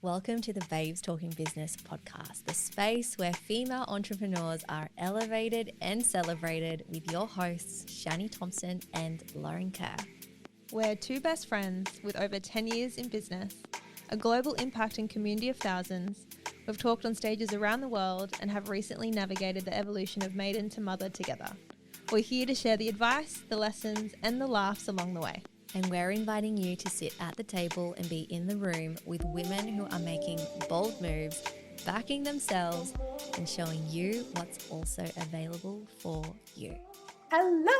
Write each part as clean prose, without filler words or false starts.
Welcome to the Babes Talking Business podcast, the space where female entrepreneurs are elevated and celebrated with your hosts, Shani Thompson and Lauren Kerr. We're two best friends with over 10 years in business, a global impact and community of thousands. We've talked on stages around the world and have recently navigated the evolution of maiden to mother together. We're here to share the advice, the lessons, and the laughs along the way. And we're inviting you to sit at the table and be in the room with women who are making bold moves, backing themselves, and showing you what's also available for you. Hello,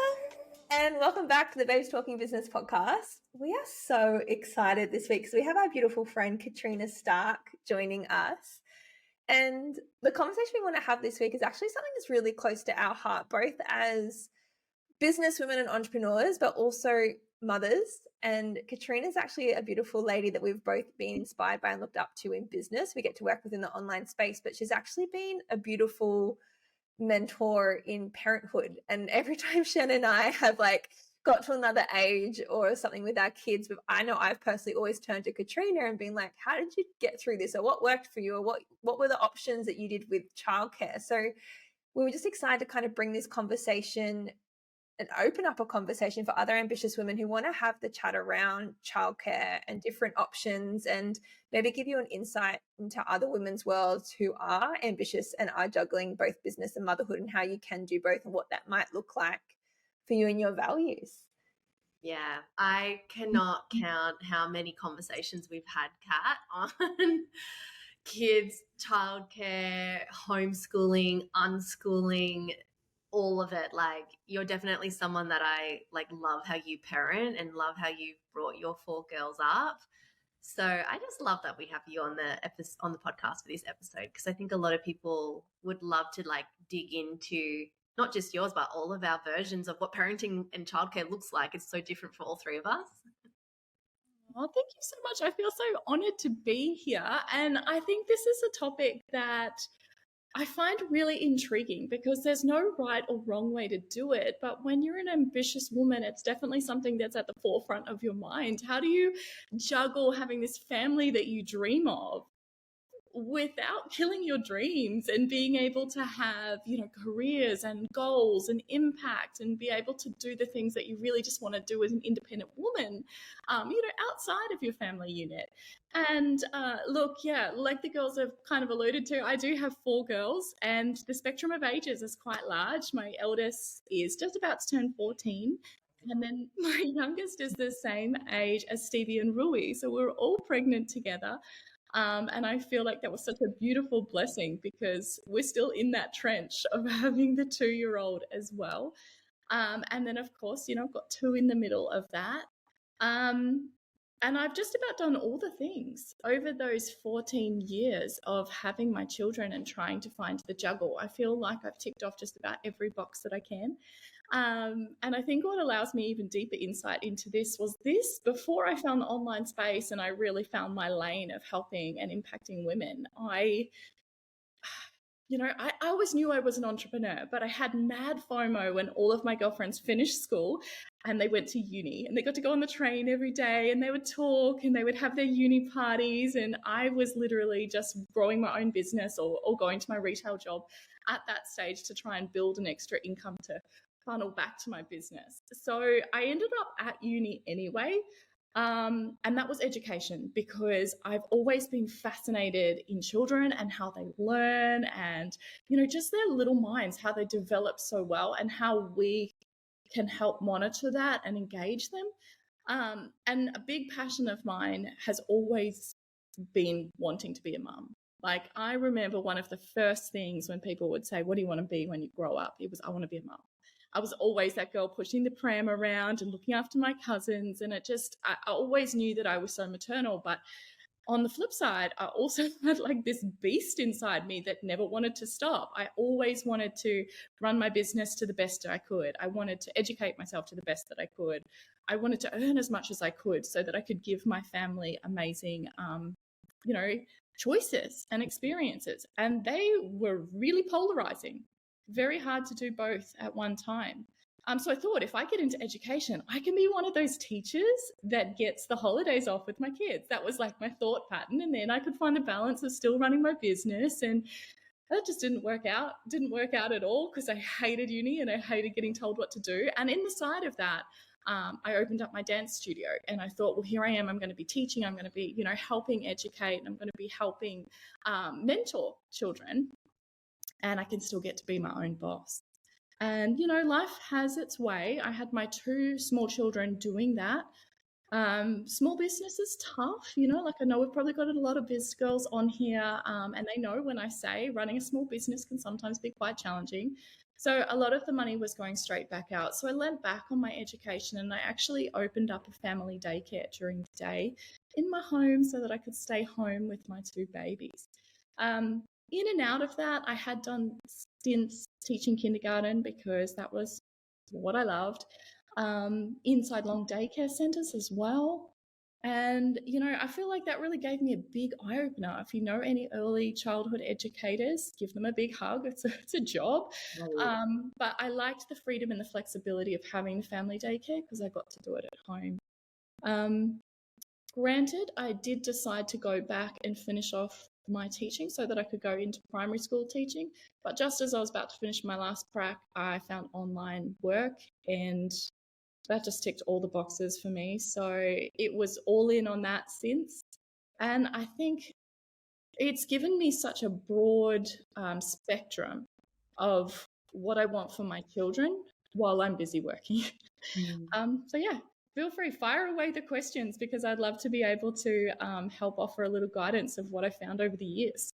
and welcome back to the Babes Talking Business podcast. We are so excited this week because we have our beautiful friend Katrina Stark joining us. And the conversation we want to have this week is actually something that's really close to our heart, both as business women and entrepreneurs, but also mothers. And Katrina's actually a beautiful lady that we've both been inspired by and looked up to in business. We get to work with in the online space, but she's actually been a beautiful mentor in parenthood. And every time Shen and I have got to another age or something with our kids, I know I've personally always turned to Katrina and been like, how did you get through this? Or what worked for you? Or what were the options that you did with childcare? So we were just excited to kind of bring this conversation and open up a conversation for other ambitious women who want to have the chat around childcare and different options, and maybe give you an insight into other women's worlds who are ambitious and are juggling both business and motherhood, and how you can do both and what that might look like for you and your values. Yeah, I cannot count how many conversations we've had, Kat, on kids, childcare, homeschooling, unschooling, all of it. You're definitely someone that I love how you parent and love how you brought your 4 girls up. So I just love that we have you on the podcast for this episode, because I think a lot of people would love to dig into not just yours, but all of our versions of what parenting and childcare looks like. It's so different for all 3 of us. Oh, thank you so much. I feel so honored to be here. And I think this is a topic that I find really intriguing, because there's no right or wrong way to do it. But when you're an ambitious woman, it's definitely something that's at the forefront of your mind. How do you juggle having this family that you dream of without killing your dreams, and being able to have, careers and goals and impact, and be able to do the things that you really just want to do as an independent woman, outside of your family unit. And like the girls have kind of alluded to, I do have 4 girls, and the spectrum of ages is quite large. My eldest is just about to turn 14. And then my youngest is the same age as Stevie and Rui. So we're all pregnant together. And I feel like that was such a beautiful blessing, because we're still in that trench of having the 2-year-old as well. And then, of course, I've got 2 in the middle of that. And I've just about done all the things over those 14 years of having my children and trying to find the juggle. I feel like I've ticked off just about every box that I can. And I think what allows me even deeper insight into this was before I found the online space and I really found my lane of helping and impacting women. I always knew I was an entrepreneur, but I had mad FOMO when all of my girlfriends finished school and they went to uni, and they got to go on the train every day, and they would talk and they would have their uni parties. And I was literally just growing my own business or going to my retail job at that stage to try and build an extra income to funnel back to my business. So I ended up at uni anyway. And that was education, because I've always been fascinated in children and how they learn, and, just their little minds, how they develop so well, and how we can help monitor that and engage them. And a big passion of mine has always been wanting to be a mum. I remember one of the first things when people would say, what do you want to be when you grow up? It was, I want to be a mum. I was always that girl pushing the pram around and looking after my cousins. And I always knew that I was so maternal. But on the flip side, I also had this beast inside me that never wanted to stop. I always wanted to run my business to the best that I could. I wanted to educate myself to the best that I could. I wanted to earn as much as I could so that I could give my family amazing, choices and experiences. And they were really polarizing. Very hard to do both at one time. So I thought, if I get into education, I can be one of those teachers that gets the holidays off with my kids. That was like my thought pattern. And then I could find a balance of still running my business. And that just didn't work out. Didn't work out at all, because I hated uni and I hated getting told what to do. And in the side of that, I opened up my dance studio, and I thought, well, here I am. I'm going to be teaching. I'm going to be, helping educate. I'm going to be helping mentor children, and I can still get to be my own boss. And, life has its way. I had my 2 small children doing that. Small business is tough, I know we've probably got a lot of biz girls on here, and they know when I say running a small business can sometimes be quite challenging. So a lot of the money was going straight back out. So I lent back on my education, and I actually opened up a family daycare during the day in my home so that I could stay home with my 2 babies. In and out of that, I had done stints teaching kindergarten because that was what I loved. Inside long daycare centres as well. And, I feel like that really gave me a big eye-opener. If you know any early childhood educators, give them a big hug. It's a job. But I liked the freedom and the flexibility of having the family daycare because I got to do it at home. Granted, I did decide to go back and finish off my teaching so that I could go into primary school teaching. But just as I was about to finish my last prac, I found online work, and that just ticked all the boxes for me. So it was all in on that since. And I think it's given me such a broad spectrum of what I want for my children while I'm busy working. So yeah, feel free, fire away the questions, because I'd love to be able to help offer a little guidance of what I found over the years.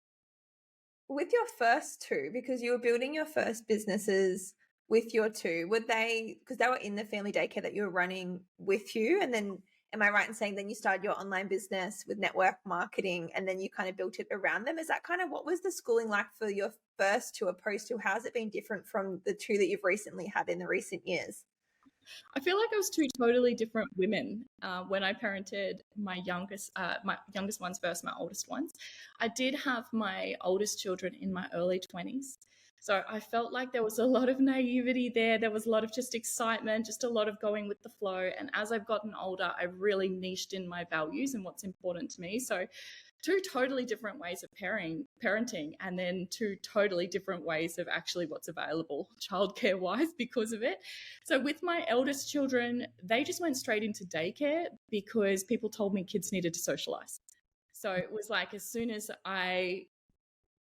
With your first 2, because you were building your first businesses with your 2, were they, because they were in the family daycare that you were running with you, and then am I right in saying then you started your online business with network marketing and then you kind of built it around them? Is that kind of what was the schooling like for your first 2 opposed to how has it been different from the 2 that you've recently had in the recent years? I feel like I was 2 totally different women when I parented my youngest ones versus my oldest ones. I did have my oldest children in my early 20s. So I felt like there was a lot of naivety there. There was a lot of just excitement, just a lot of going with the flow. And as I've gotten older, I've really niched in my values and what's important to me. So 2 totally different ways of parenting, and then 2 totally different ways of actually what's available childcare wise because of it. So with my eldest children, they just went straight into daycare because people told me kids needed to socialize. So it was like as soon as I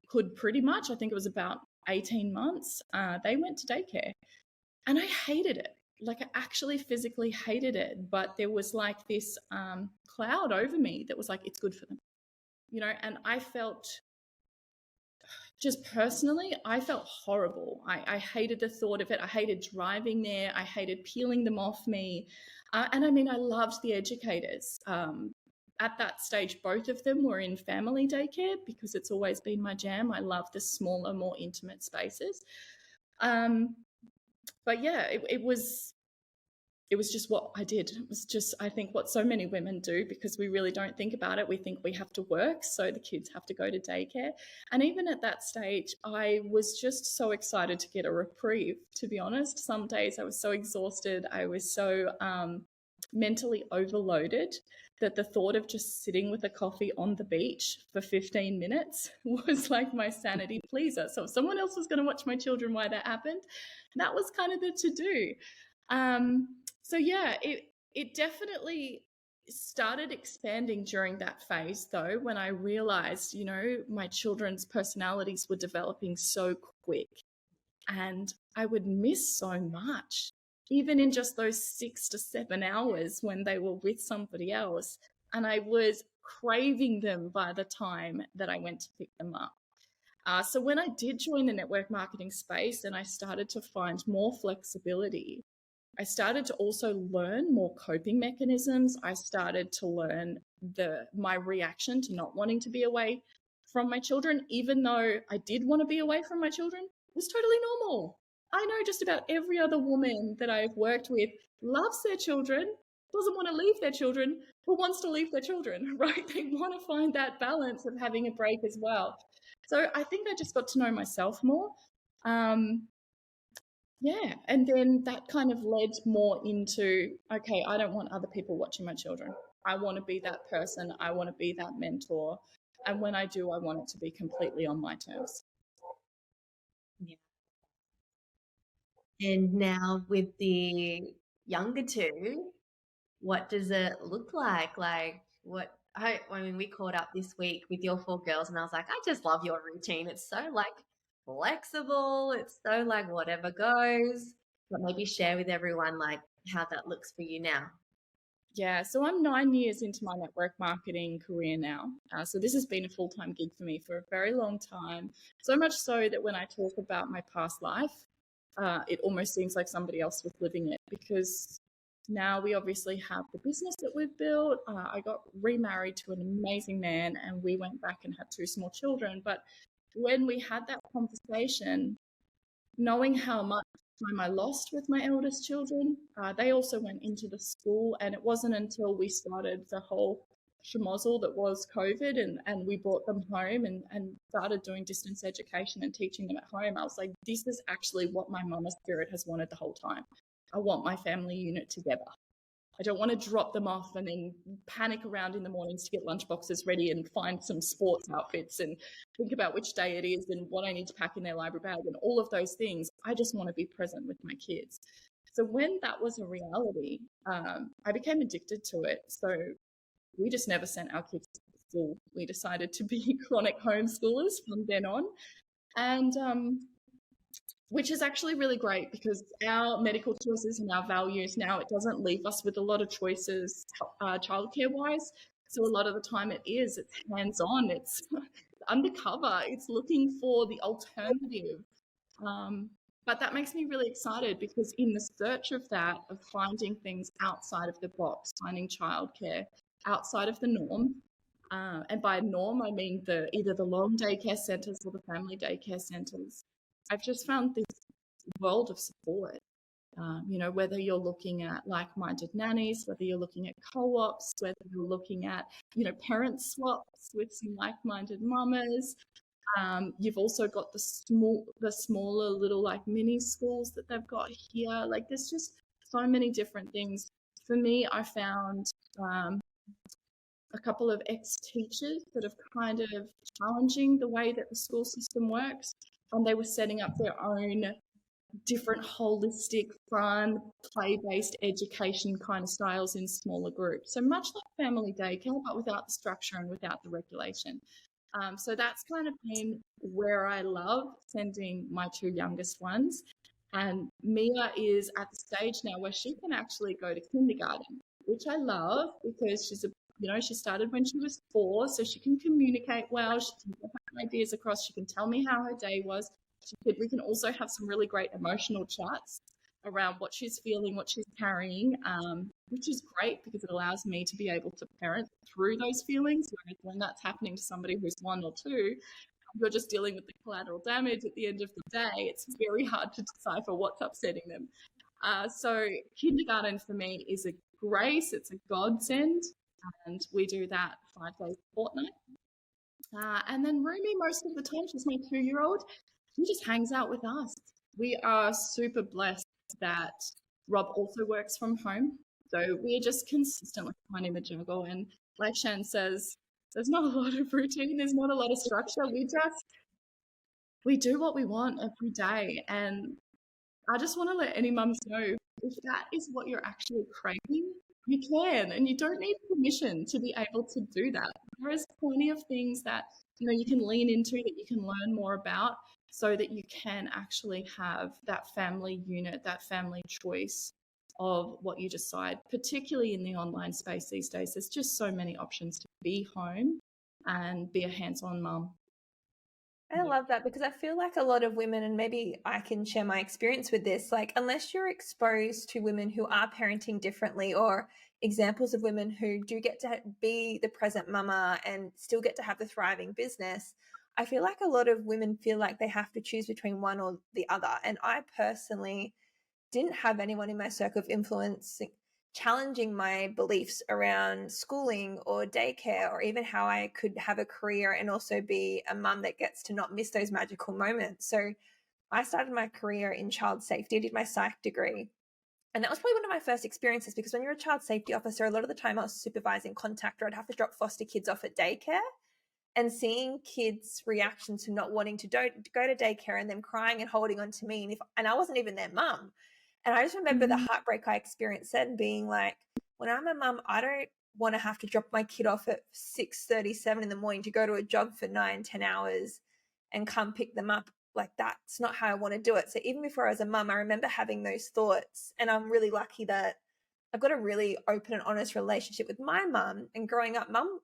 could, pretty much, I think it was about 18 months, they went to daycare. And I hated it. Like I actually physically hated it. But there was like this cloud over me that was like, it's good for them. And I felt, just personally, I felt horrible. I hated the thought of it. I hated driving there. I hated peeling them off me. And I mean, I loved the educators. At that stage, both of them were in family daycare because it's always been my jam. I love the smaller, more intimate spaces. But yeah, it was just what I did. It was just, I think, what so many women do, because we really don't think about it. We think we have to work, so the kids have to go to daycare. And even at that stage, I was just so excited to get a reprieve, to be honest. Some days I was so exhausted. I was so mentally overloaded that the thought of just sitting with a coffee on the beach for 15 minutes was like my sanity pleaser. So if someone else was going to watch my children while that happened, that was kind of the to-do. So yeah, it definitely started expanding during that phase, though, when I realized, my children's personalities were developing so quick and I would miss so much, even in just those 6 to 7 hours when they were with somebody else. And I was craving them by the time that I went to pick them up. So when I did join the network marketing space and I started to find more flexibility, I started to also learn more coping mechanisms. I started to learn my reaction to not wanting to be away from my children, even though I did want to be away from my children. It was totally normal. I know just about every other woman that I've worked with loves their children, doesn't want to leave their children, but wants to leave their children, right? They want to find that balance of having a break as well. So I think I just got to know myself more. Yeah. And then that kind of led more into, okay, I don't want other people watching my children. I want to be that person. I want to be that mentor. And when I do, I want it to be completely on my terms. Yeah. And now with the younger two, what does it look like? Like I mean, we caught up this week with your four girls and I was like, I just love your routine. It's so like flexible. It's so like whatever goes. But maybe share with everyone like how that looks for you now. Yeah, so I'm 9 years into my network marketing career now. So this has been a full-time gig for me for a very long time. So much so that when I talk about my past life, it almost seems like somebody else was living it, because now we obviously have the business that we've built. I got remarried to an amazing man and we went back and had two small children. But when we had that conversation, knowing how much time I lost with my eldest children, they also went into the school, and it wasn't until we started the whole schmozzle that was COVID and we brought them home and started doing distance education and teaching them at home. I was like, this is actually what my mama spirit has wanted the whole time. I want my family unit together. I don't want to drop them off and then panic around in the mornings to get lunchboxes ready and find some sports outfits and think about which day it is and what I need to pack in their library bag and all of those things. I just want to be present with my kids. So when that was a reality, I became addicted to it. So we just never sent our kids to school. We decided to be chronic homeschoolers from then on. And which is actually really great, because our medical choices and our values now, it doesn't leave us with a lot of choices childcare wise. So a lot of the time it's hands-on, it's undercover, it's looking for the alternative. But that makes me really excited, because in the search of that, of finding things outside of the box, finding childcare outside of the norm, and by norm, I mean either the long daycare centres or the family daycare centres. I've just found this world of support. Whether you're looking at like-minded nannies, whether you're looking at co-ops, whether you're looking at, parent swaps with some like-minded mamas. You've also got the smaller little like mini schools that they've got here. Like there's just so many different things. For me, I found a couple of ex-teachers that have kind of challenging the way that the school system works, and they were setting up their own different holistic, fun, play-based education kind of styles in smaller groups. So much like family daycare, but without the structure and without the regulation. So that's kind of been where I love sending my two youngest ones. And Mia is at the stage now where she can actually go to kindergarten, which I love, because she started when she was 4, so she can communicate well, she can get her ideas across, she can tell me how her day was. We can also have some really great emotional chats around what she's feeling, what she's carrying, which is great, because it allows me to be able to parent through those feelings. Whereas when that's happening to somebody who's 1 or 2, you're just dealing with the collateral damage at the end of the day. It's very hard to decipher what's upsetting them. So kindergarten for me is a grace, it's a godsend, and we do that 5 days a fortnight. And then Rumi, most of the time, she's my 2-year-old, she just hangs out with us. We are super blessed that Rob also works from home. So we're just consistently finding the juggle. And like Shan says, there's not a lot of routine, there's not a lot of structure. We do what we want every day. And I just want to let any mums know, if that is what you're actually craving, you can, and you don't need permission to be able to do that. There is plenty of things that you can lean into, that you can learn more about, so that you can actually have that family unit, that family choice of what you decide, particularly in the online space these days. There's just so many options to be home and be a hands-on mum. I love that, because I feel like a lot of women, and maybe I can share my experience with this, like unless you're exposed to women who are parenting differently, or examples of women who do get to be the present mama and still get to have the thriving business, I feel like a lot of women feel like they have to choose between one or the other. And I personally didn't have anyone in my circle of influence challenging my beliefs around schooling or daycare, or even how I could have a career and also be a mum that gets to not miss those magical moments. So I started my career in child safety. I did my psych degree. And that was probably one of my first experiences, because when you're a child safety officer, a lot of the time I was supervising contact, or I'd have to drop foster kids off at daycare, and seeing kids' reaction to not wanting to go to daycare and them crying and holding on to me. And I wasn't even their mum. And I just remember the heartbreak I experienced then, being like, when I'm a mum, I don't want to have to drop my kid off at 6:37 in the morning to go to a job for 9-10 hours and come pick them up. Like, that's not how I want to do it. So even before I was a mum, I remember having those thoughts. And I'm really lucky that I've got a really open and honest relationship with my mum. And growing up, mum,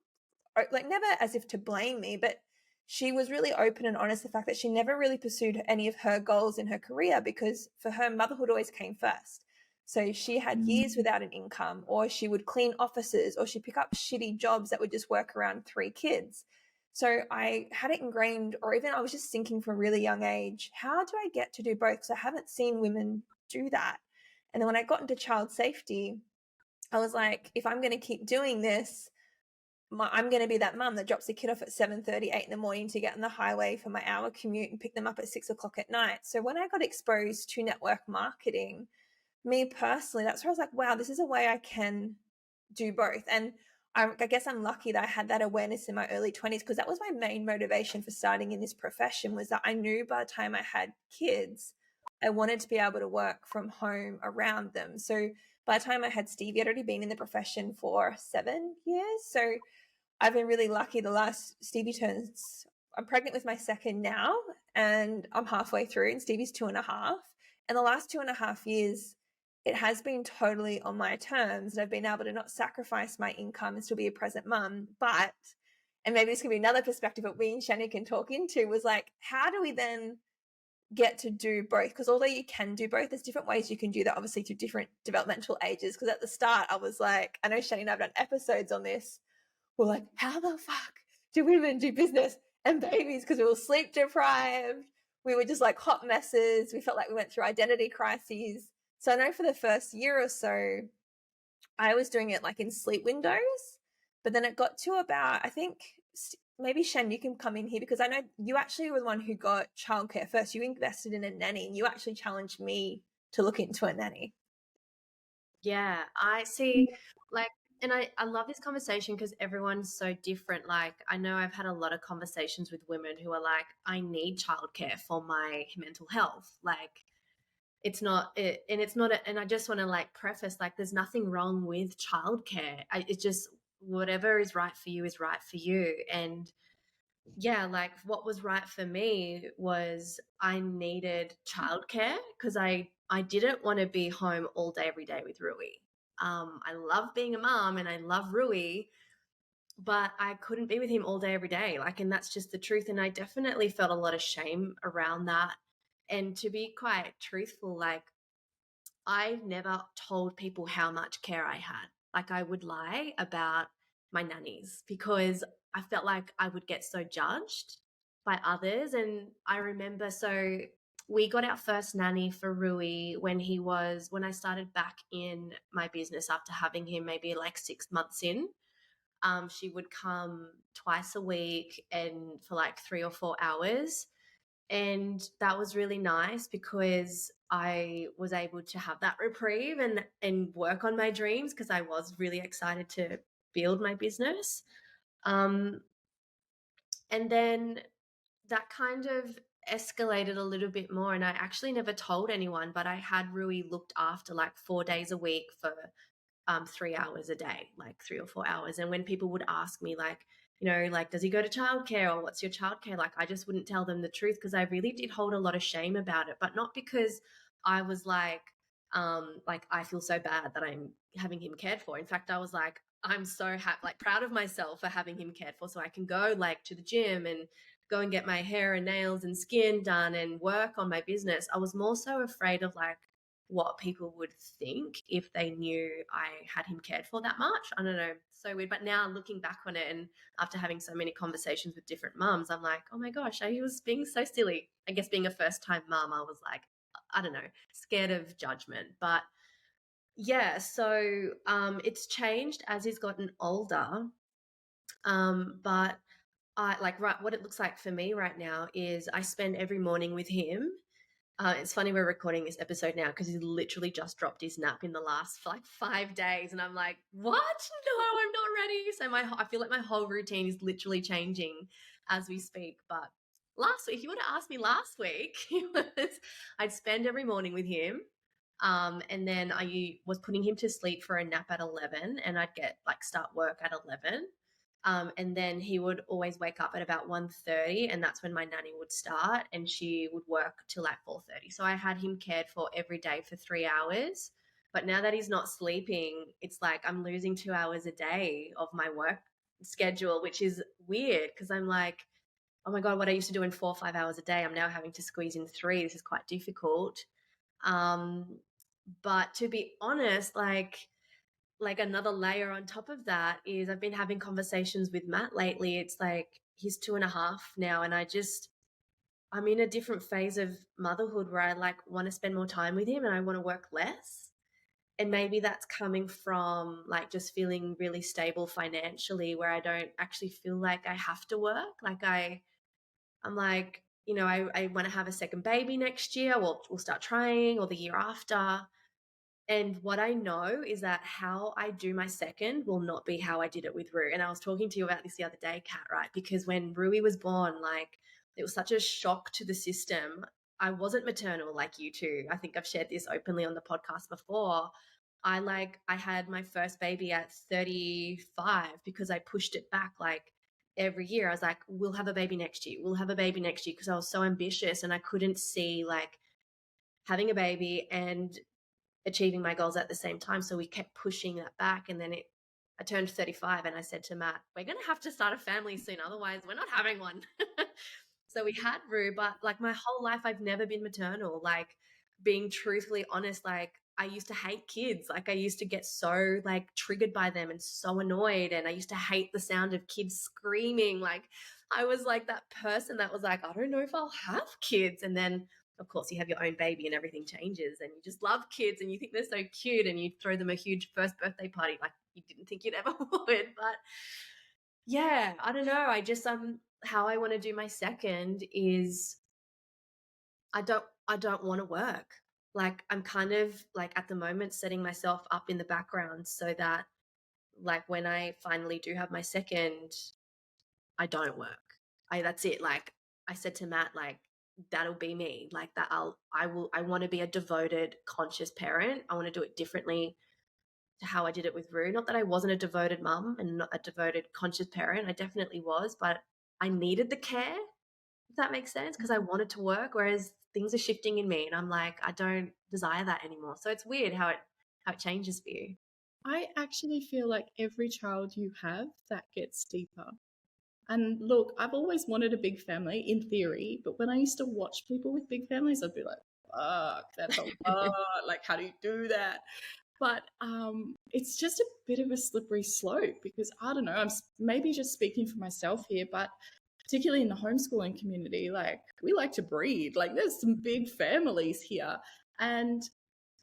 like, never as if to blame me, but she was really open and honest, the fact that she never really pursued any of her goals in her career, because for her, motherhood always came first. So she had years without an income, or she would clean offices, or she'd pick up shitty jobs that would just work around 3 kids. So I had it ingrained, or even I was just thinking from a really young age, how do I get to do both? Because I haven't seen women do that. And then when I got into child safety, I was like, if I'm going to keep doing this, I'm going to be that mum that drops the kid off at 7:30, 8 in the morning to get on the highway for my hour commute and pick them up at 6 o'clock at night. So when I got exposed to network marketing, me personally, that's where I was like, wow, this is a way I can do both. And I guess I'm lucky that I had that awareness in my early 20s, because that was my main motivation for starting in this profession, was that I knew by the time I had kids, I wanted to be able to work from home around them. So by the time I had Stevie, I'd already been in the profession for 7 years. So I've been really lucky. I'm pregnant with my second now, and I'm halfway through, and Stevie's 2.5. And the last 2.5 years, it has been totally on my terms, and I've been able to not sacrifice my income and still be a present mum. But, and maybe this could be another perspective that we and Shani can talk into, was like, how do we then get to do both? Because although you can do both, there's different ways you can do that, obviously through different developmental ages. Because at the start, I was like, I know Shani and I have done episodes on this, we're like, how the fuck do women do business and babies? Because we were sleep deprived. We were just like hot messes. We felt like we went through identity crises. So I know for the first year or so, I was doing it like in sleep windows. But then it got to about, I think, maybe Shen, you can come in here, because I know you actually were the one who got childcare first. You invested in a nanny, and you actually challenged me to look into a nanny. Yeah, I see. Like, and I love this conversation because everyone's so different. Like, I know I've had a lot of conversations with women who are like, I need childcare for my mental health. Like, it's not it, and it's not and I just want to like preface, like, there's nothing wrong with childcare. It's just whatever is right for you is right for you. And yeah, like, what was right for me was I needed childcare because I didn't want to be home all day every day with Rui. I love being a mom and I love Rui, but I couldn't be with him all day every day. Like, and that's just the truth. And I definitely felt a lot of shame around that. And to be quite truthful, like, I never told people how much care I had. Like, I would lie about my nannies because I felt like I would get so judged by others. And I remember, so we got our first nanny for Rui when I started back in my business after having him maybe like 6 months in. She would come twice a week and for like 3 or 4 hours. And that was really nice because I was able to have that reprieve and work on my dreams, because I was really excited to build my business. And then that kind of escalated a little bit more, and I actually never told anyone, but I had Rui looked after like 4 days a week for 3 hours a day, like 3 or 4 hours. And when people would ask me, like, like, does he go to childcare or what's your childcare? Like, I just wouldn't tell them the truth because I really did hold a lot of shame about it, but not because I was like I feel so bad that I'm having him cared for. In fact, I was like, I'm so happy, like proud of myself for having him cared for, so I can go like to the gym and go and get my hair and nails and skin done and work on my business. I was more so afraid of like what people would think if they knew I had him cared for that much. I don't know, so weird. But now looking back on it, and after having so many conversations with different mums, I'm like, oh my gosh, I was being so silly. I guess being a first-time mum, I was like, I don't know, scared of judgment. But yeah, so it's changed as he's gotten older. But I like, right, what it looks like for me right now is I spend every morning with him. It's funny we're recording this episode now because he's literally just dropped his nap in the last like 5 days, and I'm like, what? No, I'm not ready. So I feel like my whole routine is literally changing as we speak. But last week, if you would have asked me last week, I'd spend every morning with him. And then I was putting him to sleep for a nap at 11, and I'd start work at 11. And then he would always wake up at about 1:30, and that's when my nanny would start, and she would work till like 4:30. So I had him cared for every day for 3 hours. But now that he's not sleeping, it's like I'm losing 2 hours a day of my work schedule, which is weird because I'm like, oh my God, what I used to do in 4 or 5 hours a day, I'm now having to squeeze in 3. This is quite difficult. But to be honest, like another layer on top of that is I've been having conversations with Matt lately. It's like he's 2.5 now, and I'm in a different phase of motherhood where I like want to spend more time with him and I want to work less. And maybe that's coming from like just feeling really stable financially, where I don't actually feel like I have to work. I'm like, I want to have a second baby next year. We'll start trying, or the year after. And what I know is that how I do my second will not be how I did it with Rue. And I was talking to you about this the other day, Kat, right? Because when Rui was born, like it was such a shock to the system. I wasn't maternal like you two. I think I've shared this openly on the podcast before. I had my first baby at 35 because I pushed it back like every year. I was like, we'll have a baby next year. We'll have a baby next year, because I was so ambitious and I couldn't see like having a baby and achieving my goals at the same time. So we kept pushing that back. And then I turned 35 and I said to Matt, we're going to have to start a family soon. Otherwise we're not having one. So we had Rue, but like my whole life, I've never been maternal. Like being truthfully honest, like I used to hate kids. Like I used to get so like triggered by them and so annoyed. And I used to hate the sound of kids screaming. Like I was like that person that was like, I don't know if I'll have kids. And then of course you have your own baby and everything changes and you just love kids and you think they're so cute and you throw them a huge first birthday party like you didn't think you'd ever would. But yeah, I don't know. I just how I want to do my second is I don't want to work. Like I'm kind of like at the moment setting myself up in the background so that like when I finally do have my second, I don't work. That's it. Like I said to Matt, like that'll be me. Like that I want to be a devoted, conscious parent. I want to do it differently to how I did it with Rue. Not that I wasn't a devoted mum and not a devoted, conscious parent. I definitely was, but I needed the care, if that makes sense, because I wanted to work, whereas things are shifting in me and I'm like, I don't desire that anymore. So it's weird how it changes for you. I actually feel like every child you have, that gets deeper. And look, I've always wanted a big family in theory, but when I used to watch people with big families, I'd be like, fuck, that's a lot. Like, how do you do that? But it's just a bit of a slippery slope because I don't know, I'm maybe just speaking for myself here, but particularly in the homeschooling community, like we like to breed, like there's some big families here and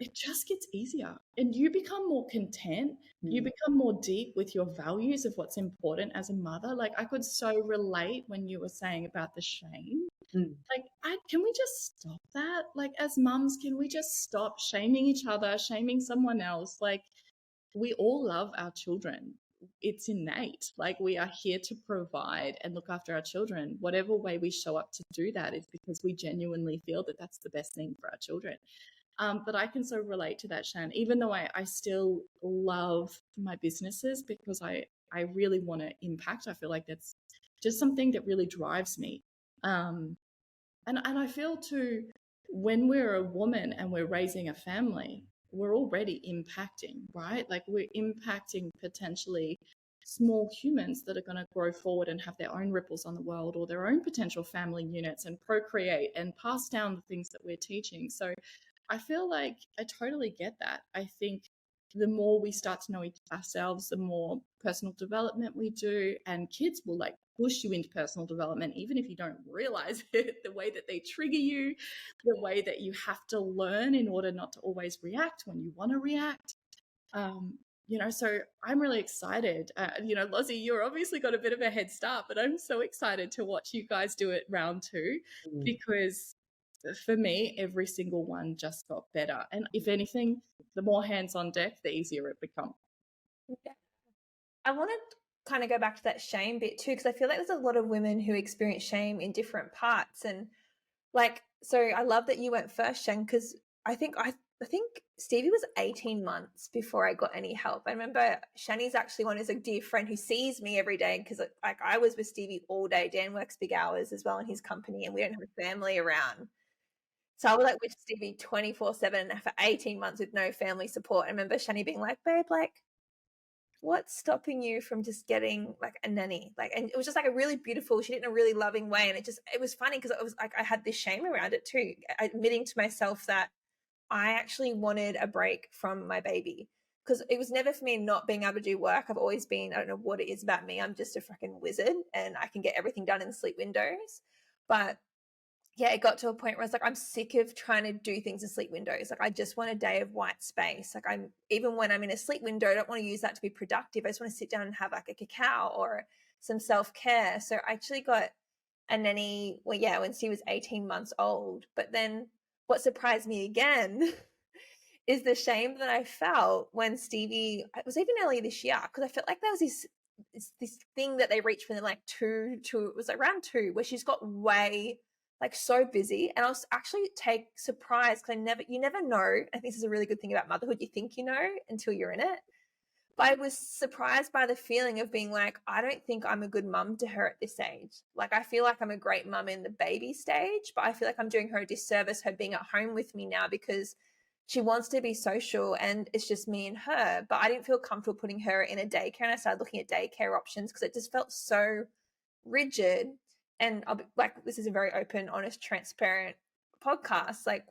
it just gets easier and you become more content. You become more deep with your values of what's important as a mother. Like I could so relate when you were saying about the shame. Like, can we just stop that? Like, as mums, can we just stop shaming each other, shaming someone else? Like, we all love our children. It's innate. Like, we are here to provide and look after our children. Whatever way we show up to do that is because we genuinely feel that that's the best thing for our children. But I can so relate to that, Shan, even though I still love my businesses because I really want to impact. I feel like that's just something that really drives me. And I feel too, when we're a woman and we're raising a family, we're already impacting, right? Like we're impacting potentially small humans that are going to grow forward and have their own ripples on the world or their own potential family units and procreate and pass down the things that we're teaching. So I feel like I totally get that. I think the more we start to know ourselves, the more personal development we do, and kids will like push you into personal development, even if you don't realize it, the way that they trigger you, the way that you have to learn in order not to always react when you want to react. So I'm really excited. Lozzie, you're obviously got a bit of a head start, but I'm so excited to watch you guys do it round 2 because for me, every single one just got better. And if anything, the more hands on deck, the easier it becomes. Yeah. I want to kind of go back to that shame bit too, because I feel like there's a lot of women who experience shame in different parts. And like, so I love that you went first, Shen, because I think Stevie was 18 months before I got any help. I remember Shani's actually one who's a dear friend who sees me every day, because like I was with Stevie all day. Dan works big hours as well in his company, and we don't have a family around. So I was like with Stevie 24/7 for 18 months with no family support. I remember Shani being like, babe, like, what's stopping you from just getting like a nanny? Like, and it was just like a really beautiful, she did it in a really loving way. And it was funny because it was like, I had this shame around it too, admitting to myself that I actually wanted a break from my baby, because it was never for me not being able to do work. I've always been, I don't know what it is about me, I'm just a freaking wizard and I can get everything done in sleep windows. But yeah, it got to a point where I was like, I'm sick of trying to do things in sleep windows. Like, I just want a day of white space. Like, even when I'm in a sleep window, I don't want to use that to be productive. I just want to sit down and have like a cacao or some self-care. So I actually got a nanny, well, yeah, when she was 18 months old. But then what surprised me again is the shame that I felt when Stevie, it was even earlier this year, because I felt like there was this thing that they reached when they're like it was around 2, where she's got way like so busy. And I was actually surprised, because you never know. I think this is a really good thing about motherhood. You think you know until you're in it. But I was surprised by the feeling of being like, I don't think I'm a good mum to her at this age. Like, I feel like I'm a great mum in the baby stage, but I feel like I'm doing her a disservice, her being at home with me now, because she wants to be social and it's just me and her. But I didn't feel comfortable putting her in a daycare, and I started looking at daycare options because it just felt so rigid. And I'll be like, this is a very open, honest, transparent podcast. Like,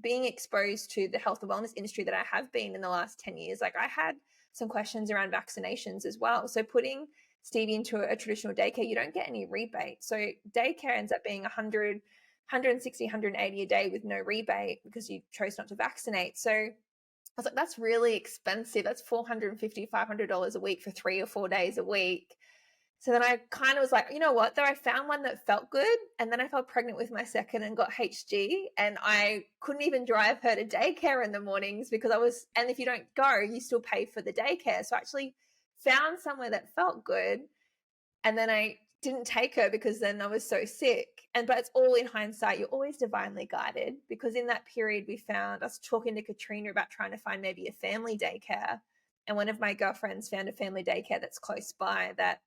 being exposed to the health and wellness industry that I have been in the last 10 years, like, I had some questions around vaccinations as well. So putting Stevie into a traditional daycare, you don't get any rebate. So daycare ends up being 100, 160, 180 a day with no rebate because you chose not to vaccinate. So I was like, that's really expensive. That's $450, $500 a week for 3 or 4 days a week. So then I kind of was like, you know what, though, I found one that felt good. And then I fell pregnant with my second and got HG, and I couldn't even drive her to daycare in the mornings because and if you don't go, you still pay for the daycare. So I actually found somewhere that felt good. And then I didn't take her because then I was so sick. But it's all in hindsight. You're always divinely guided, because in that period we found us talking to Katrina about trying to find maybe a family daycare. And one of my girlfriends found a family daycare that's close by that,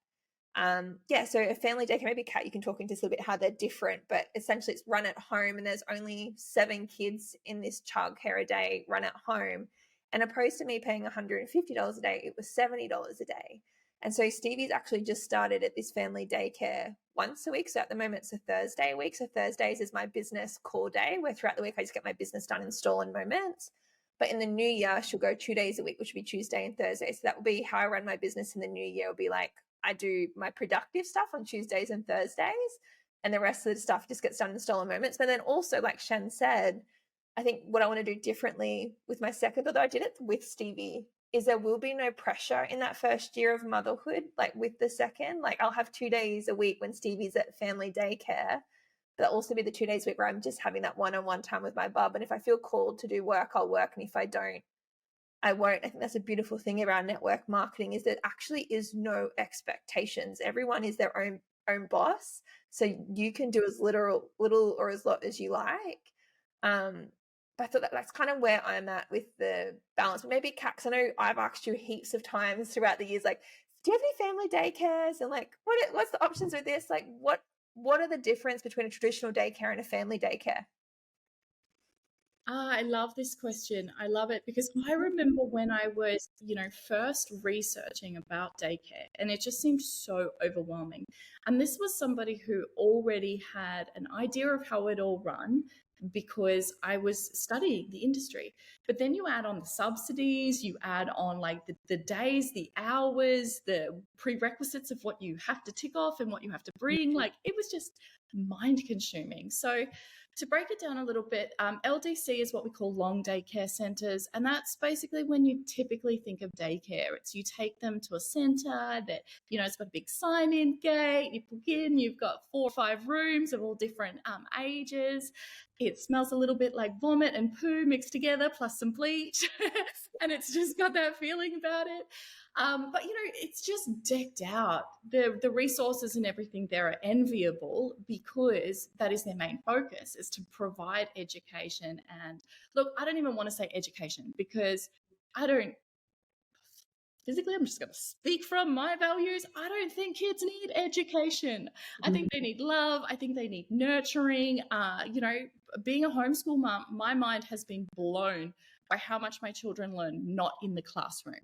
so a family daycare, maybe Kat, you can talk into this a little bit how they're different, but essentially it's run at home and there's only 7 kids in this childcare a day run at home. And opposed to me paying $150 a day, it was $70 a day. And so Stevie's actually just started at this family daycare once a week. So at the moment it's a Thursday a week. So Thursdays is my business core day, where throughout the week I just get my business done in stall and moments. But in the new year, she'll go 2 days a week, which will be Tuesday and Thursday. So that will be how I run my business in the new year. Will be like, I do my productive stuff on Tuesdays and Thursdays, and the rest of the stuff just gets done in stolen moments. But then also, like Shen said, I think what I want to do differently with my second, although I did it with Stevie, is there will be no pressure in that first year of motherhood. Like with the second, like I'll have 2 days a week when Stevie's at family daycare. But that'll also be the 2 days a week where I'm just having that one-on-one time with my bub. And if I feel called to do work, I'll work. And if I don't, I won't. I think that's a beautiful thing around network marketing, is that actually is no expectations. Everyone is their own boss. So you can do as little or as lot as you like. But I thought that's kind of where I'm at with the balance. But maybe Cax, I know I've asked you heaps of times throughout the years, like, do you have any family daycares? And like, what's the options with this? Like, what are the difference between a traditional daycare and a family daycare? I love this question. I love it because I remember when I was, first researching about daycare, and it just seemed so overwhelming. And this was somebody who already had an idea of how it all run because I was studying the industry. But then you add on the subsidies, you add on like the days, the hours, the prerequisites of what you have to tick off and what you have to bring. Like, it was just mind consuming. So to break it down a little bit, LDC is what we call long daycare centres, and that's basically when you typically think of daycare. It's you take them to a centre that, you know, it's got a big sign-in gate, you book in, you've got 4 or 5 rooms of all different ages. It smells a little bit like vomit and poo mixed together, plus some bleach, and it's just got that feeling about it. But, you know, it's just decked out. The resources and everything there are enviable because that is their main focus, is to provide education. And look, I don't even want to say education because I don't, physically, I'm just going to speak from my values. I don't think kids need education. I think they need love. I think they need nurturing. You know, being a homeschool mom, my mind has been blown by how much my children learn not in the classroom.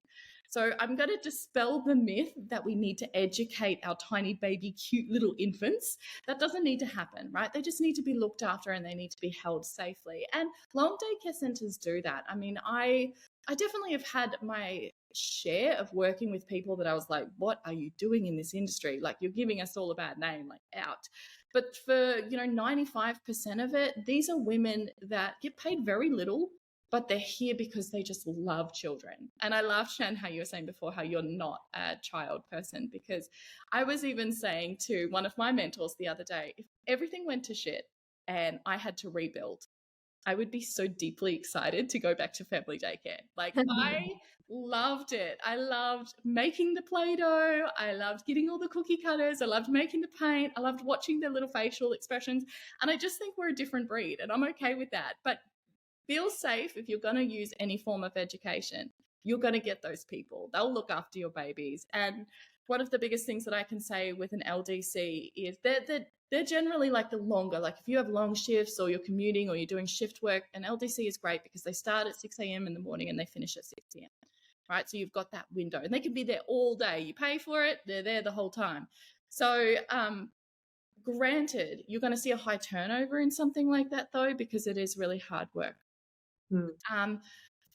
So I'm going to dispel the myth that we need to educate our tiny baby, cute little infants. That doesn't need to happen, right? They just need to be looked after and they need to be held safely. And long daycare centres do that. I mean, I definitely have had my share of working with people that I was like, what are you doing in this industry? Like, you're giving us all a bad name, like, out. But for, you know, 95% of it, these are women that get paid very little, but they're here because they just love children. And I love, Shan, how you were saying before, how you're not a child person, because I was even saying to one of my mentors the other day, if everything went to shit and I had to rebuild, I would be so deeply excited to go back to family daycare. Like, I loved it. I loved making the Play-Doh. I loved getting all the cookie cutters. I loved making the paint. I loved watching their little facial expressions. And I just think we're a different breed, and I'm okay with that. But feel safe if you're going to use any form of education. You're going to get those people. They'll look after your babies. And one of the biggest things that I can say with an LDC is they're generally like the longer, like if you have long shifts or you're commuting or you're doing shift work, an LDC is great because they start at 6 a.m. in the morning and they finish at 6 p.m. Right? So you've got that window and they can be there all day. You pay for it, they're there the whole time. So granted, you're going to see a high turnover in something like that though, because it is really hard work.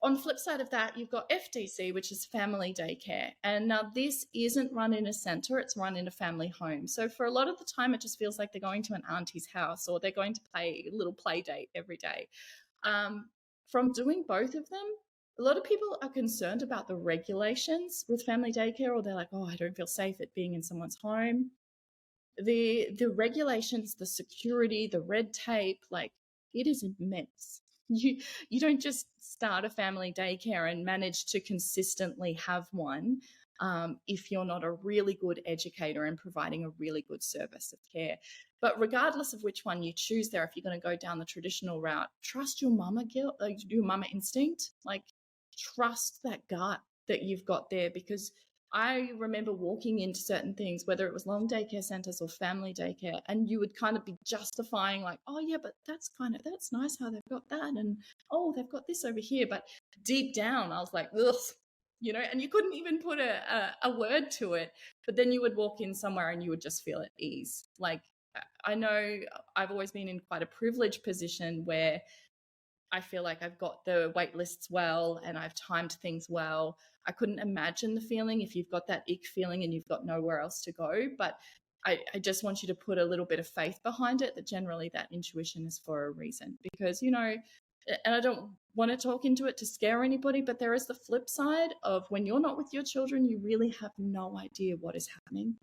On the flip side of that, you've got FDC, which is family daycare. And now this isn't run in a centre, it's run in a family home. So for a lot of the time, it just feels like they're going to an auntie's house or they're going to play a little play date every day. From doing both of them, a lot of people are concerned about the regulations with family daycare, or they're like, oh, I don't feel safe at being in someone's home. The regulations, the security, the red tape, like, it is immense. You don't just start a family daycare and manage to consistently have one if you're not a really good educator and providing a really good service of care. But regardless of which one you choose there, if you're going to go down the traditional route, trust your mama instinct. Like, trust that gut that you've got there, because I remember walking into certain things, whether it was long daycare centers or family daycare, and you would kind of be justifying like, oh yeah, but that's nice how they've got that. And oh, they've got this over here. But deep down, I was like, ugh, you know, and you couldn't even put a word to it. But then you would walk in somewhere and you would just feel at ease. Like, I know I've always been in quite a privileged position where I feel like I've got the wait lists well and I've timed things well. I couldn't imagine the feeling if you've got that ick feeling and you've got nowhere else to go. But I just want you to put a little bit of faith behind it, that generally that intuition is for a reason. Because, you know, and I don't want to talk into it to scare anybody, but there is the flip side of when you're not with your children, you really have no idea what is happening.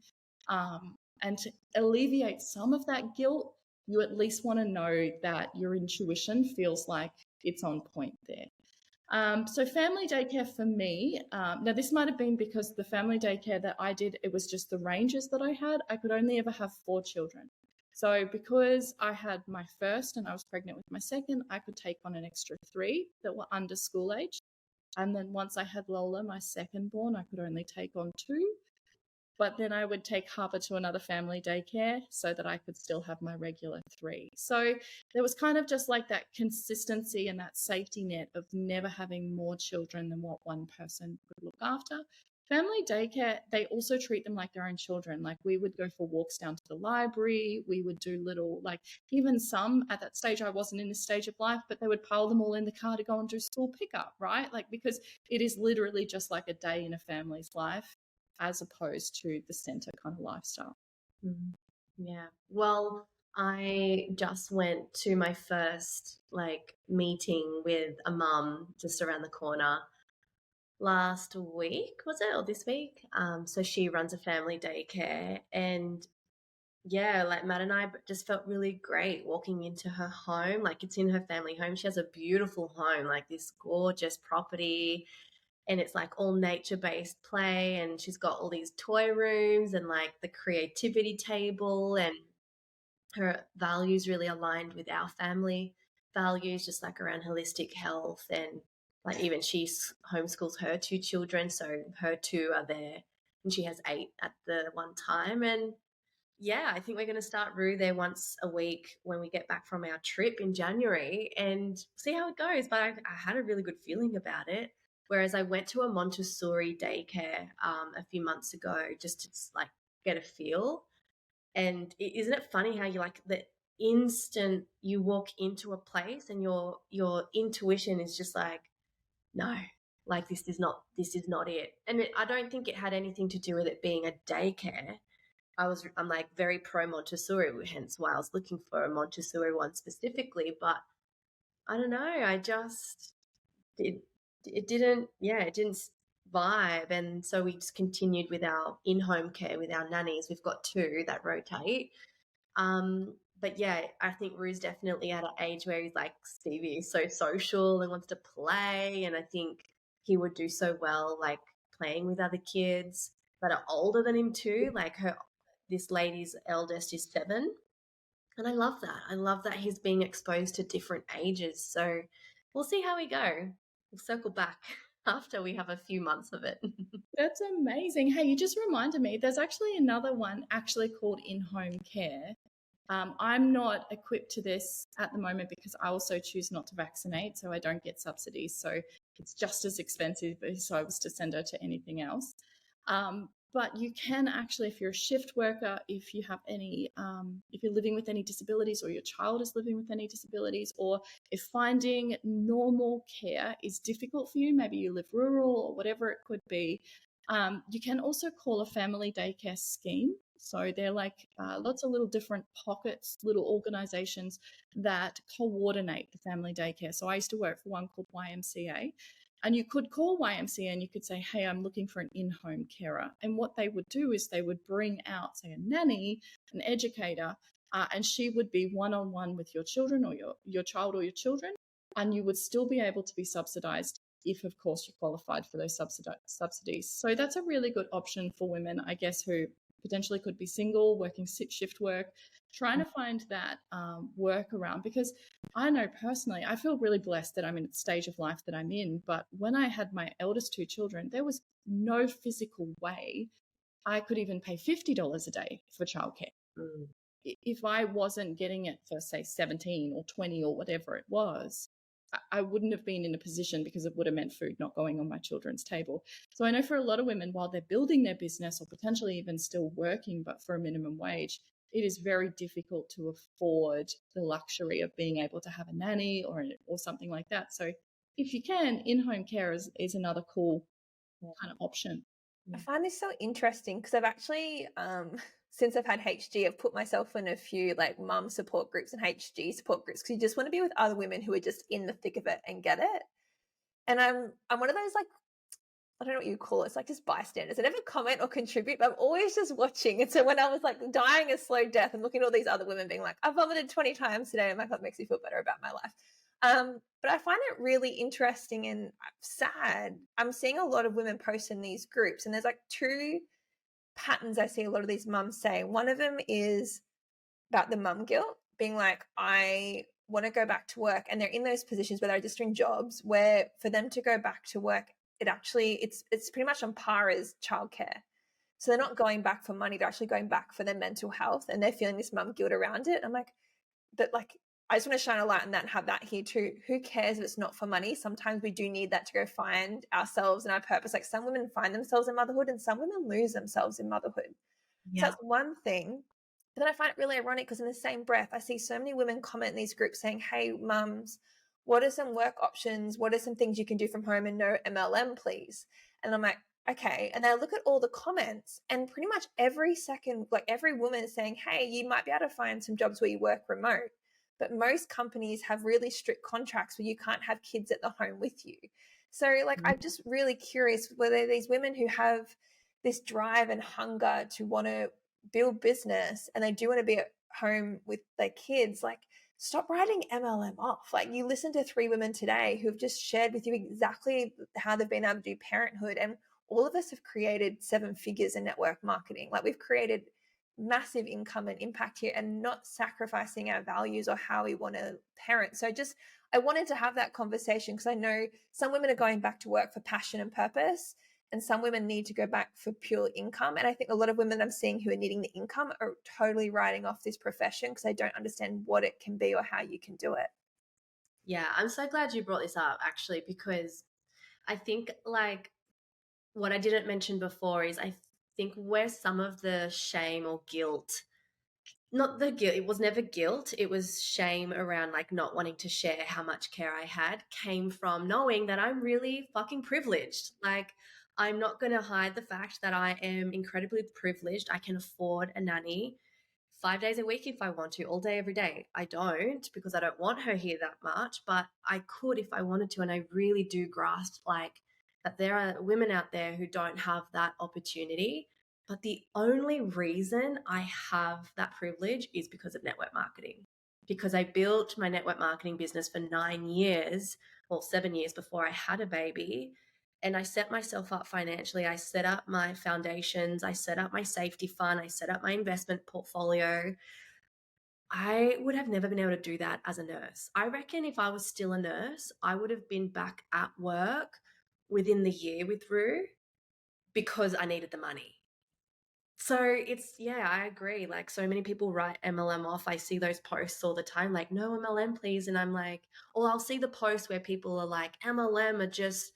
And to alleviate some of that guilt, you at least want to know that your intuition feels like it's on point there. So family daycare for me, now this might have been because the family daycare that I did, it was just the ranges that I had. I could only ever have 4 children. So because I had my first and I was pregnant with my second, I could take on an extra 3 that were under school age. And then once I had Lola, my second born, I could only take on 2. But then I would take Harper to another family daycare so that I could still have my regular 3. So there was kind of just like that consistency and that safety net of never having more children than what one person could look after. Family daycare, they also treat them like their own children. Like, we would go for walks down to the library. We would do little, like, even some at that stage, I wasn't in this stage of life, but they would pile them all in the car to go and do school pickup, right? Like, because it is literally just like a day in a family's life. as opposed to the center kind of lifestyle. Mm. Yeah. Well, I just went to my first meeting with a mum just around the corner last week, was it, or this week? So she runs a family daycare, and yeah, Matt and I just felt really great walking into her home. Like, it's in her family home. She has a beautiful home, like this gorgeous property, and it's like all nature-based play, and she's got all these toy rooms and like the creativity table, and her values really aligned with our family values, just like around holistic health. And like, even she homeschools her two children, so her two are there, and she has 8 at the one time. And yeah, I think we're going to start Rue there once a week when we get back from our trip in January and see how it goes. But I had a really good feeling about it. Whereas I went to a Montessori daycare a few months ago just to like get a feel. And isn't it funny how you like the instant you walk into a place and your intuition is just like, no, like this is not it. And I don't think it had anything to do with it being a daycare. I'm like very pro Montessori, hence why I was looking for a Montessori one specifically. But I don't know, it didn't vibe. And so we just continued with our in-home care with our nannies. We've got 2 that rotate. But yeah, I think Rue's definitely at an age where he's like, Stevie is so social and wants to play, and I think he would do so well like playing with other kids that are older than him too. Like this lady's eldest is 7, and I love that. I love that he's being exposed to different ages. So we'll see how we go. We'll circle back after we have a few months of it. That's amazing. Hey, you just reminded me, there's actually another one actually called in-home care. I'm not equipped to this at the moment because I also choose not to vaccinate, so I don't get subsidies. So it's just as expensive if I was to send her to anything else. But you can actually, if you're a shift worker, if you have any, if you're living with any disabilities, or your child is living with any disabilities, or if finding normal care is difficult for you, maybe you live rural or whatever it could be, you can also call a family daycare scheme. So they're like lots of little different pockets, little organizations that coordinate the family daycare. So I used to work for one called YMCA. And you could call YMCA and you could say, hey, I'm looking for an in-home carer. And what they would do is they would bring out, say, a nanny, an educator, and she would be one-on-one with your children, or your child or your children, and you would still be able to be subsidized if, of course, you qualified for those subsidies. So that's a really good option for women, I guess, who potentially could be single, working shift work, trying to find that work around. Because I know personally, I feel really blessed that I'm in the stage of life that I'm in. But when I had my eldest 2 children, there was no physical way I could even pay $50 a day for childcare. If I wasn't getting it for, say, 17 or 20 or whatever it was, I wouldn't have been in a position, because it would have meant food not going on my children's table. So I know for a lot of women, while they're building their business or potentially even still working, but for a minimum wage, it is very difficult to afford the luxury of being able to have a nanny or something like that. So if you can, in-home care is another cool kind of option. I find this so interesting because I've actually, since I've had HG, I've put myself in a few like mum support groups and HG support groups because you just want to be with other women who are just in the thick of it and get it. And I'm one of those, like, I don't know what you call it. It's like just bystanders. I never comment or contribute, but I'm always just watching. And so when I was like dying a slow death and looking at all these other women being like, I vomited 20 times today, and like, that makes me feel better about my life. But I find it really interesting and sad. I'm seeing a lot of women post in these groups, and there's like 2 patterns I see a lot of these mums say. One of them is about the mum guilt, being like, I want to go back to work, and they're in those positions where they're just doing jobs where for them to go back to work, it's pretty much on par as childcare. So they're not going back for money, they're actually going back for their mental health, and they're feeling this mum guilt around it. I'm like, but like, I just want to shine a light on that and have that here too. Who cares if it's not for money? Sometimes we do need that to go find ourselves and our purpose. Like, some women find themselves in motherhood and some women lose themselves in motherhood. Yeah. So that's one thing. But then I find it really ironic because in the same breath, I see so many women comment in these groups saying, hey, mums, what are some work options? What are some things you can do from home, and no MLM, please? And I'm like, okay, and then I look at all the comments, and pretty much every second, like every woman is saying, hey, you might be able to find some jobs where you work remote, but most companies have really strict contracts where you can't have kids at the home with you. So like, I'm just really curious whether these women who have this drive and hunger to want to build business and they do want to be at home with their kids, like, stop writing MLM off. Like, you listen to three women today who've just shared with you exactly how they've been able to do parenthood, and all of us have created seven figures in network marketing. Like, we've created massive income and impact here and not sacrificing our values or how we want to parent. So just, I wanted to have that conversation because I know some women are going back to work for passion and purpose, and some women need to go back for pure income. And I think a lot of women I'm seeing who are needing the income are totally writing off this profession because they don't understand what it can be or how you can do it. Yeah, I'm so glad you brought this up, actually, because I think, like, what I didn't mention before is I think where some of the shame or guilt, not the guilt, it was never guilt, it was shame around like not wanting to share how much care I had, came from knowing that I'm really fucking privileged. Like, I'm not going to hide the fact that I am incredibly privileged. I can afford a nanny 5 days a week if I want to, all day, every day. I don't, because I don't want her here that much, but I could if I wanted to. And I really do grasp like that there are women out there who don't have that opportunity. But the only reason I have that privilege is because of network marketing. Because I built my network marketing business for 9 years, or 7 years before I had a baby. And I set myself up financially. I set up my foundations. I set up my safety fund. I set up my investment portfolio. I would have never been able to do that as a nurse. I reckon if I was still a nurse, I would have been back at work within the year with Rue because I needed the money. So it's, yeah, I agree. Like, so many people write MLM off. I see those posts all the time, like, no MLM, please. And I'm like, or I'll see the posts where people are like, MLM are just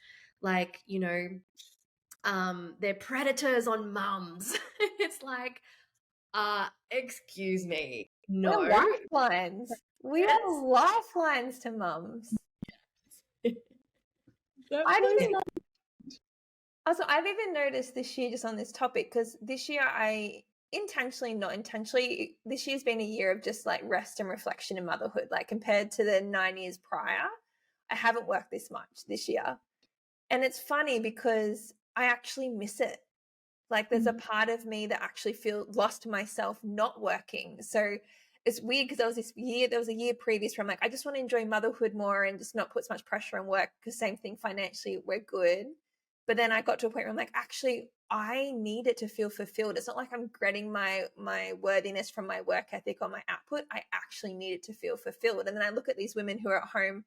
like, they're predators on mums. It's like, excuse me. No. We're lifelines. We Yes. are lifelines to mums. That I've was even, also, I've even noticed this year, just on this topic, because this year I intentionally, not intentionally, this year's been a year of just like rest and reflection and motherhood. Like, compared to the 9 years prior, I haven't worked this much this year. And it's funny because I actually miss it. Like, there's a part of me that actually lost myself not working. So it's weird because there was a year previous where I'm like, I just want to enjoy motherhood more and just not put so much pressure on work, because same thing financially, we're good. But then I got to a point where I'm like, actually, I need it to feel fulfilled. It's not like I'm getting my worthiness from my work ethic or my output. I actually need it to feel fulfilled. And then I look at these women who are at home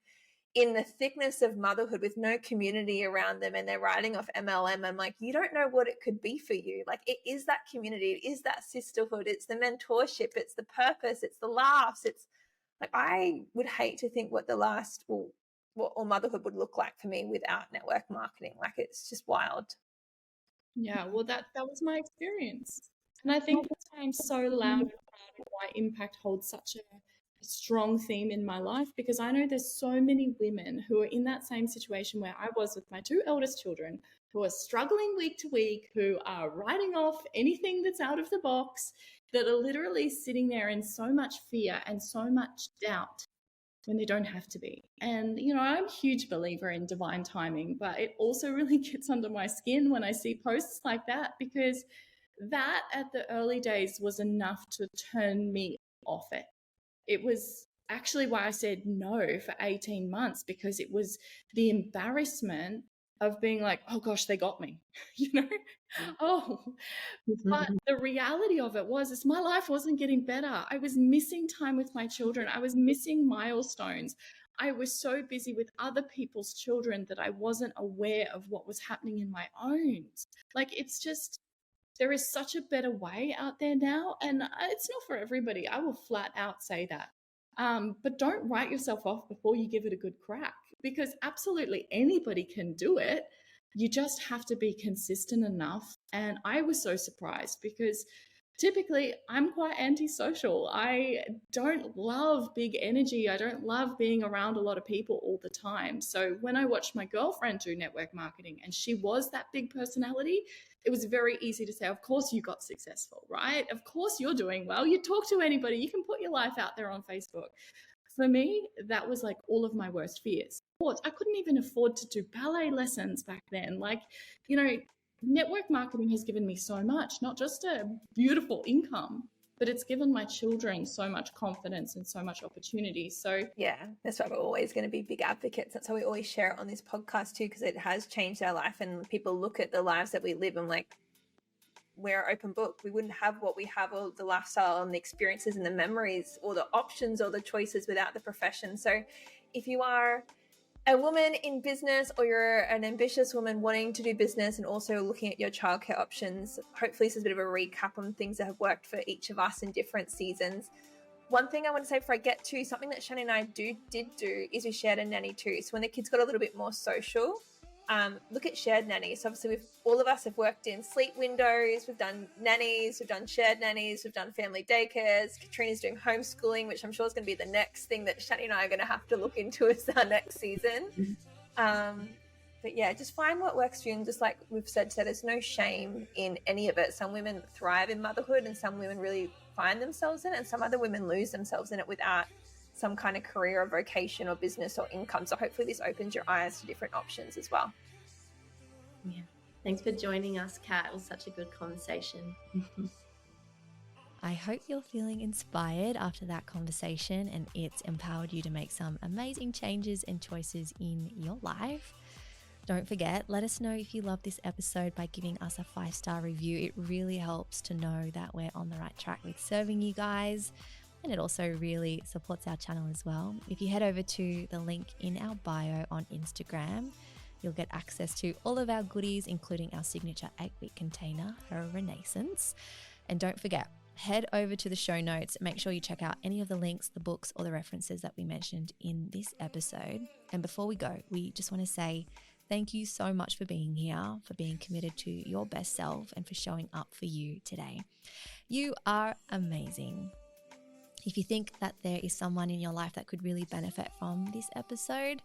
in the thickness of motherhood with no community around them, and they're writing off MLM. I'm like, you don't know what it could be for you. Like, it is that community, it is that sisterhood, it's the mentorship, it's the purpose, it's the laughs. It's like, I would hate to think what or motherhood would look like for me without network marketing. Like, it's just wild. Yeah, well, that was my experience. And I think that's why I'm so loud and proud and why impact holds such a strong theme in my life, because I know there's so many women who are in that same situation where I was with my two eldest children, who are struggling week to week, who are writing off anything that's out of the box, that are literally sitting there in so much fear and so much doubt when they don't have to be. And, I'm a huge believer in divine timing, but it also really gets under my skin when I see posts like that, because that at the early days was enough to turn me off it. It was actually why I said no for 18 months, because it was the embarrassment of being like, oh gosh, they got me, oh, but the reality of it was my life wasn't getting better. I was missing time with my children. I was missing milestones. I was so busy with other people's children that I wasn't aware of what was happening in my own. Like, it's just, there is such a better way out there now, and it's not for everybody. I will flat out say that. But don't write yourself off before you give it a good crack, because absolutely anybody can do it. You just have to be consistent enough. And I was so surprised because typically I'm quite antisocial. I don't love big energy. I don't love being around a lot of people all the time. So when I watched my girlfriend do network marketing and she was that big personality, it was very easy to say, of course you got successful, right? Of course you're doing well. You talk to anybody, you can put your life out there on Facebook. For me, that was like all of my worst fears. I couldn't even afford to do ballet lessons back then. Like, you know, network marketing has given me so much, not just a beautiful income, but it's given my children so much confidence and so much opportunity. So yeah, that's why we're always going to be big advocates. That's why we always share it on this podcast too, because it has changed our life, and people look at the lives that we live and like, we're an open book. We wouldn't have what we have, or the lifestyle and the experiences and the memories or the options or the choices without the profession. So if you are a woman in business, or you're an ambitious woman wanting to do business and also looking at your childcare options, hopefully this is a bit of a recap on things that have worked for each of us in different seasons. One thing I want to say before I get to something that Shannon and I did do is we shared a nanny too. So when the kids got a little bit more social, look at shared nannies. So obviously all of us have worked in sleep windows, we've done nannies, we've done shared nannies, we've done family daycares. Katrina's doing homeschooling, which I'm sure is going to be the next thing that Shannon and I are going to have to look into as our next season. But yeah, just find what works for you. And just like we've said, so there's no shame in any of it. Some women thrive in motherhood and some women really find themselves in it, and some other women lose themselves in it without some kind of career or vocation or business or income. So hopefully this opens your eyes to different options as well. Yeah. Thanks for joining us, Kat. It was such a good conversation. I hope you're feeling inspired after that conversation and it's empowered you to make some amazing changes and choices in your life. Don't forget, let us know if you love this episode by giving us a 5-star review. It really helps to know that we're on the right track with serving you guys. And it also really supports our channel as well. If you head over to the link in our bio on Instagram, you'll get access to all of our goodies, including our signature 8-week container, Her Renaissance. And don't forget, head over to the show notes. Make sure you check out any of the links, the books, or the references that we mentioned in this episode. And before we go, we just want to say thank you so much for being here, for being committed to your best self, and for showing up for you today. You are amazing. If you think that there is someone in your life that could really benefit from this episode,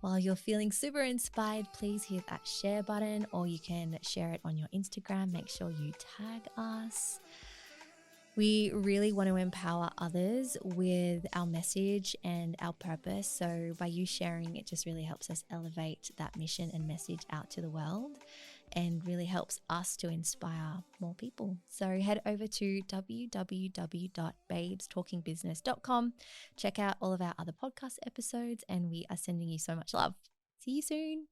while you're feeling super inspired, please hit that share button, or you can share it on your Instagram. Make sure you tag us. We really want to empower others with our message and our purpose. So by you sharing, it just really helps us elevate that mission and message out to the world, and really helps us to inspire more people. So head over to www.babestalkingbusiness.com. Check out all of our other podcast episodes, and we are sending you so much love. See you soon.